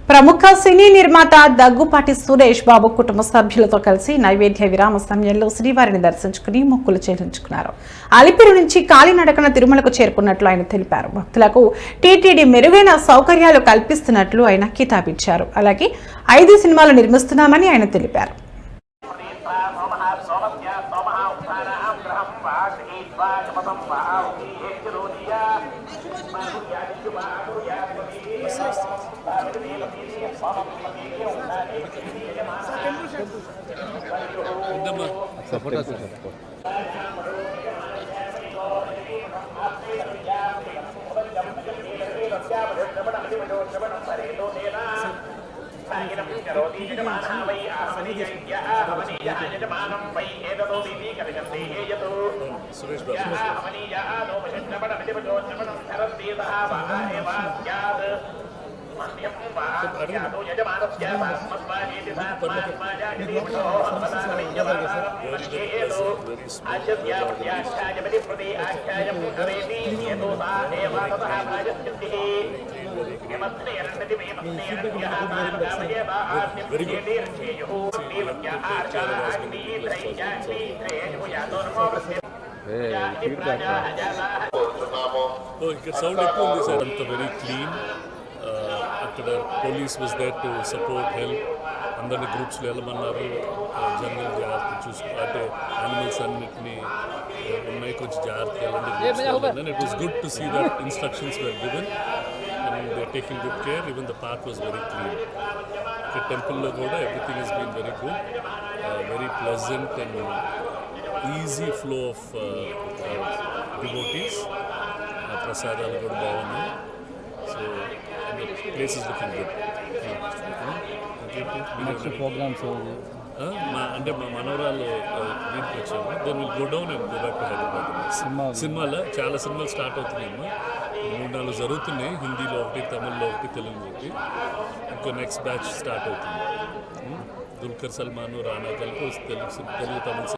ప్రముఖ సినీ నిర్మాత దగ్గుపాటి సురేష్ బాబు కుటుంబ సభ్యులతో కలిసి నైవేద్య విరామ సమయంలో శ్రీవారిని దర్శించుకుని మొక్కులు చెల్లించుకున్నారు. అలిపిరి నుంచి కాలినడకన తిరుమలకు చేరుకున్నట్లు ఆయన తెలిపారు. భక్తులకు టీటీడీ మెరుగైన సౌకర్యాలు కల్పిస్తున్నట్లు ఆయన కితాబిచ్చారు. అలాగే 5 సినిమాలు నిర్మిస్తున్నామని ఆయన తెలిపారు. Sound ఎక్కువ ఉంది సార్. అంత వెరీ క్లీన్. అక్కడ police was there to support help. అందరినీ గ్రూప్స్లో వెళ్ళమన్నారు. జనరల్ జాగ్రత్త చూసుకో అంటే యానిమల్స్ అన్నిటినీ ఉన్నాయి, కొంచెం జాగ్రత్తగా వెళ్ళండి. It was good to see that instructions were given and they taking good care. Even the path was very clean. ఇక్కడ టెంపుల్లో కూడా everything has been very good, very pleasant and easy flow of devotees. ప్రసాదాలు కూడా బాగున్నాయి. So place is looking good. Programmes అంటే మా మనవరాలు దీనికి వచ్చాము. Then will go down and go back to Hyderabad. సినిమాలో చాలా సినిమాలు స్టార్ట్ అవుతున్నాయమ్మా. 3-4 జరుగుతున్నాయి. హిందీలో ఒకటి, తమిళ్లో ఒకటి, తెలుగులో ఒకటి. ఇంకో నెక్స్ట్ బ్యాచ్ స్టార్ట్ అవుతుంది. దుల్కర్ సల్మాన్, రానా కలిపి తెలుగు తమిళ